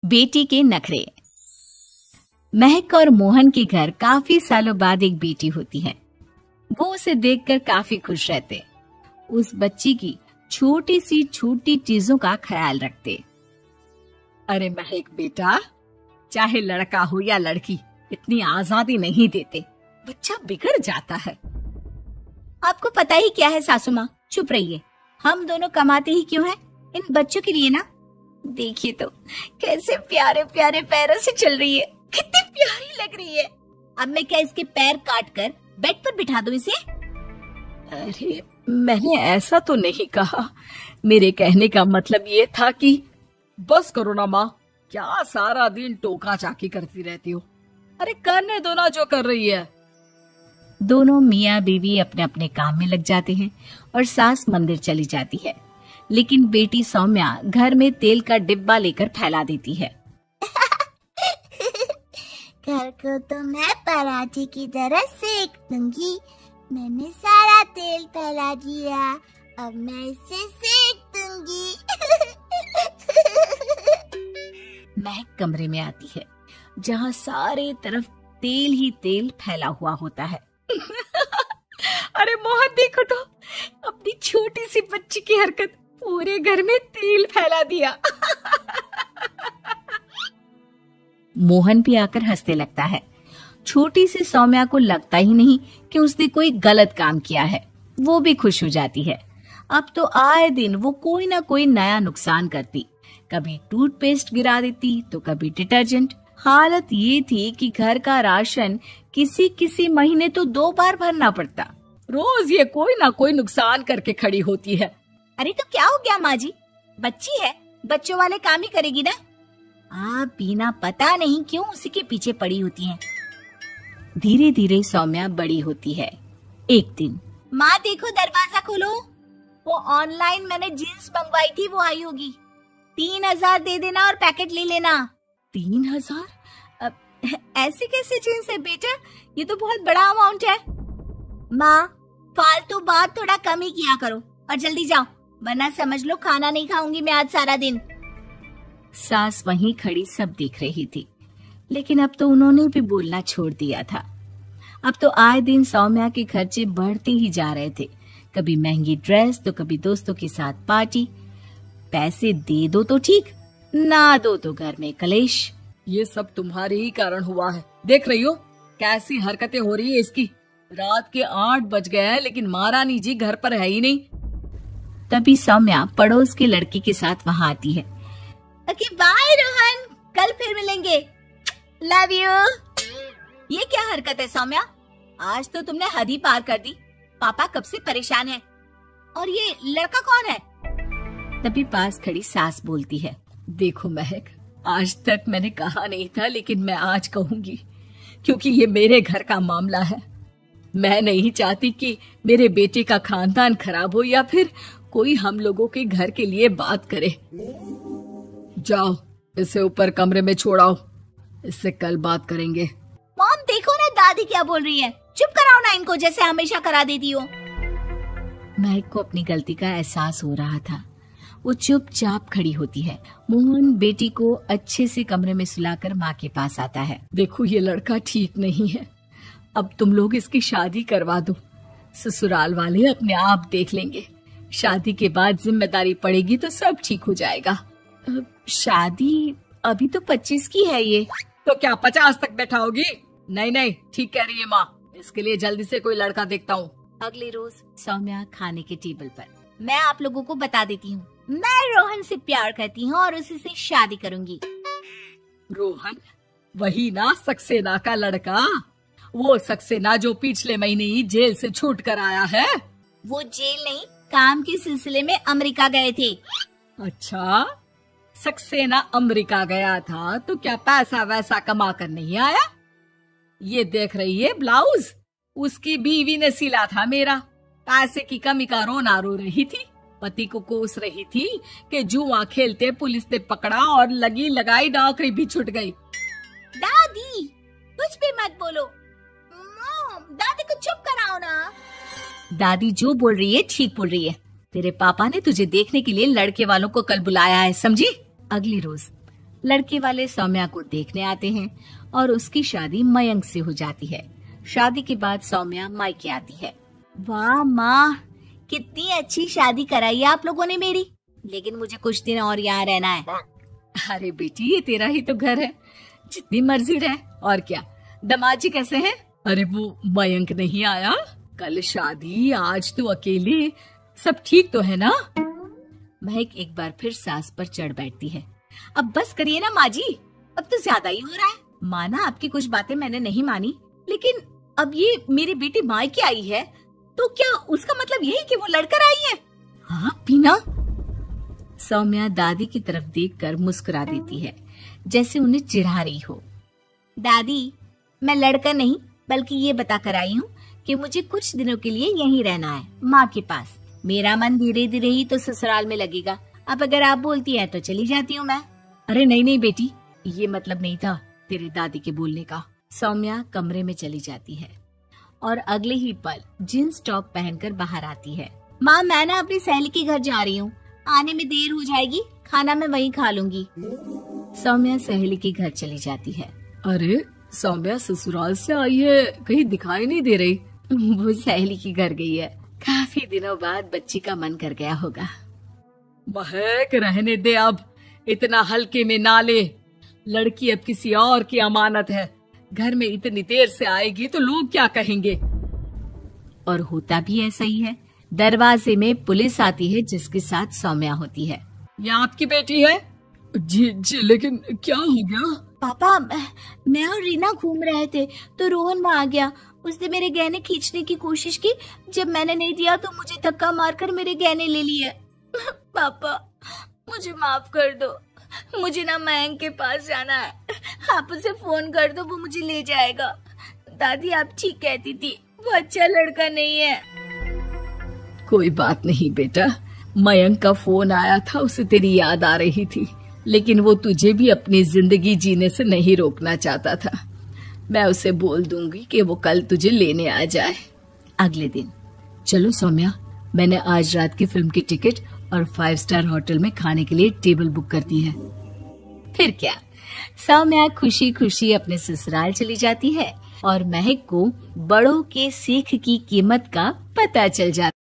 बेटी के नखरे। महक और मोहन के घर काफी सालों बाद एक बेटी होती है। वो उसे देखकर काफी खुश रहते, उस बच्ची की छोटी सी छोटी चीजों का ख्याल रखते। अरे महक बेटा, चाहे लड़का हो या लड़की, इतनी आजादी नहीं देते, बच्चा बिगड़ जाता है। आपको पता ही क्या है सासू माँ, चुप रहिए। हम दोनों कमाते ही क्यों हैं? इन बच्चों के लिए ना। देखिए तो कैसे प्यारे प्यारे पैरों से चल रही है, कितनी प्यारी लग रही है। अब मैं क्या इसके पैर काट कर बेड पर बिठा दूं इसे? अरे मैंने ऐसा तो नहीं कहा, मेरे कहने का मतलब ये था कि बस करो ना माँ, क्या सारा दिन टोका चाकी करती रहती हो। अरे करने दो ना जो कर रही है। दोनों मियाँ बीवी अपने अपने काम में लग जाते हैं और सास मंदिर चली जाती है, लेकिन बेटी सौम्या घर में तेल का डिब्बा लेकर फैला देती है। घर को तो मैं पराठे की तरह सेक दूंगी। मैंने सारा तेल फैला दिया, अब मैं इसे सेक दूंगी। महक कमरे में आती है जहाँ सारे तरफ तेल ही तेल फैला हुआ होता है। अरे मोहन देखो तो, अपनी छोटी सी बच्ची की हरकत, पूरे घर में तेल फैला दिया। मोहन भी आकर हंसने लगता है। छोटी सी सौम्या को लगता ही नहीं कि उसने कोई गलत काम किया है, वो भी खुश हो जाती है। अब तो आए दिन वो कोई ना कोई नया नुकसान करती, कभी टूथपेस्ट गिरा देती तो कभी डिटर्जेंट। हालत ये थी कि घर का राशन किसी किसी महीने तो 2 बार भरना पड़ता। रोज ये कोई ना कोई नुकसान करके खड़ी होती है। अरे तो क्या हो गया माँ जी, बच्ची है, बच्चों वाले काम ही करेगी ना। आप बिना पता नहीं क्यों उसी के पीछे पड़ी होती हैं। धीरे धीरे सौम्या बड़ी होती है। एक दिन, माँ देखो दरवाजा खोलो, वो ऑनलाइन मैंने जीन्स मंगवाई थी, वो आई होगी। 3000 दे देना और पैकेट ले लेना। 3000? ऐसे कैसे जीन्स है बेटा, ये तो बहुत बड़ा अमाउंट है। माँ फालतू बात थोड़ा कम ही किया करो और जल्दी जाओ, वरना समझ लो खाना नहीं खाऊंगी मैं आज सारा दिन। सास वहीं खड़ी सब देख रही थी, लेकिन अब तो उन्होंने भी बोलना छोड़ दिया था। अब तो आए दिन सौम्या के खर्चे बढ़ते ही जा रहे थे, कभी महंगी ड्रेस तो कभी दोस्तों के साथ पार्टी। पैसे दे दो तो ठीक, ना दो तो घर में कलेश। ये सब तुम्हारे ही कारण हुआ है। देख रही हो कैसी हरकतें हो रही है इसकी। रात के 8 बज गए हैं, लेकिन महारानी जी घर पर है ही नहीं। तभी सौम्या पड़ोस के लड़के के साथ वहां आती है। ओके बाय रोहन, कल फिर मिलेंगे, लव यू। ये क्या हरकत है सौम्या, आज तो तुमने हद ही पार कर दी। पापा कब से परेशान है। और ये लड़का कौन है? तभी पास खड़ी सास बोलती है, देखो महक, आज तक मैंने कहा नहीं था, लेकिन मैं आज कहूंगी, क्योंकि ये मेरे घर का मामला है। मैं नहीं चाहती कि मेरे बेटे का खानदान खराब हो या फिर कोई हम लोगों के घर के लिए बात करे। जाओ इसे ऊपर कमरे में छोड़ाओ, इससे कल बात करेंगे। मॉम देखो ना दादी क्या बोल रही है, चुप कराओ ना इनको, जैसे हमेशा करा देती हो। महक को अपनी गलती का एहसास हो रहा था, वो चुपचाप खड़ी होती है। मोहन बेटी को अच्छे से कमरे में सुलाकर माँ के पास आता है। देखो ये लड़का ठीक नहीं है, अब तुम लोग इसकी शादी करवा दो, ससुराल वाले अपने आप देख लेंगे। शादी के बाद जिम्मेदारी पड़ेगी तो सब ठीक हो जाएगा। शादी अभी तो 25 की है ये। तो क्या 50 तक बैठाओगी? नहीं नहीं, ठीक कह रही है माँ, इसके लिए जल्दी से कोई लड़का देखता हूँ। अगले रोज सौम्या खाने के टेबल पर, मैं आप लोगों को बता देती हूँ, मैं रोहन से प्यार करती हूँ और उसी से शादी करूंगी। रोहन? वही ना सक्सेना का लड़का, वो सक्सेना जो पिछले महीने ही जेल से छूट कर आया है। वो जेल नहीं, काम के सिलसिले में अमेरिका गए थे। अच्छा, सक्सेना अमेरिका गया था तो क्या पैसा वैसा कमा कर नहीं आया? ये देख रही है ब्लाउज, उसकी बीवी ने सिला था मेरा। पैसे की कमी का रोना रो रही थी, पति को कोस रही थी कि जुआ खेलते पुलिस ने पकड़ा और लगी लगाई नौकरी भी छूट गई। दादी कुछ भी मत बोलो, दादी को चुप कराओ ना। दादी जो बोल रही है ठीक बोल रही है, तेरे पापा ने तुझे देखने के लिए लड़के वालों को कल बुलाया है, समझी? अगले रोज लड़के वाले सौम्या को देखने आते हैं और उसकी शादी मयंक से हो जाती है। शादी के बाद सौम्या मायके आती है। वाह माँ, कितनी अच्छी शादी कराई है आप लोगों ने मेरी, लेकिन मुझे कुछ दिन और यहाँ रहना है। अरे बेटी, ये तेरा ही तो घर है, जितनी मर्जी रह। और क्या, दमाजी कैसे हैं? अरे वो मयंक नहीं आया, कल शादी, आज तू अकेले, सब ठीक तो है ना? महक एक बार फिर सास पर चढ़ बैठती है। अब बस करिए ना माँ जी, अब तो ज्यादा ही हो रहा है। माना आपकी कुछ बातें मैंने नहीं मानी, लेकिन अब ये मेरी बेटी मायके आई है तो क्या उसका मतलब यही कि वो लड़कर आई है? हाँ पीना। सौम्या दादी की तरफ देखकर मुस्कुरा देती है, जैसे उन्हें चिढ़ा रही हो। दादी, मैं लड़का नहीं बल्कि ये बता कर आई हूँ कि मुझे कुछ दिनों के लिए यहीं रहना है, माँ के पास। मेरा मन धीरे धीरे ही तो ससुराल में लगेगा। अब अगर आप बोलती हैं तो चली जाती हूँ मैं। अरे नहीं नहीं बेटी, ये मतलब नहीं था तेरे दादी के बोलने का। सौम्या कमरे में चली जाती है और अगले ही पल जींस टॉप पहनकर बाहर आती है। माँ, मैं ना अपनी सहेली के घर जा रही हूँ, आने में देर हो जाएगी, खाना मैं वहीं खा लूंगी। सौम्या सहेली के घर चली जाती है। अरे सौम्या ससुराल से आई है, कहीं दिखाई नहीं दे रही। वो सहेली के घर गई है, काफी दिनों बाद बच्ची का मन कर गया होगा। महक, रहने दे अब, इतना हल्के में ना ले। लड़की अब किसी और की अमानत है, घर में इतनी देर से आएगी तो लोग क्या कहेंगे। और होता भी ऐसा ही है। दरवाजे में पुलिस आती है जिसके साथ सौम्या होती है। ये आपकी बेटी है? जी जी, लेकिन क्या हो गया? पापा, मैं और रीना घूम रहे थे तो रोहन वहाँ आ गया। उसने मेरे गहने खींचने की कोशिश की, जब मैंने नहीं दिया तो मुझे धक्का मारकर मेरे गहने ले लिए। पापा, मुझे माफ कर दो, मुझे ना मयंक के पास जाना है, आप उसे फोन कर दो, वो मुझे ले जाएगा। दादी आप ठीक कहती थी, वो अच्छा लड़का नहीं है। कोई बात नहीं बेटा, मयंक का फोन आया था, उसे तेरी याद आ रही थी, लेकिन वो तुझे भी अपनी जिंदगी जीने से नहीं रोकना चाहता था। मैं उसे बोल दूंगी कि वो कल तुझे लेने आ जाए। अगले दिन, चलो सौम्या, मैंने आज रात की फिल्म की टिकट और 5 स्टार होटल में खाने के लिए टेबल बुक कर दी है। फिर क्या, सौम्या खुशी खुशी अपने ससुराल चली जाती है और महक को बड़ों के सीख की कीमत का पता चल जाता है।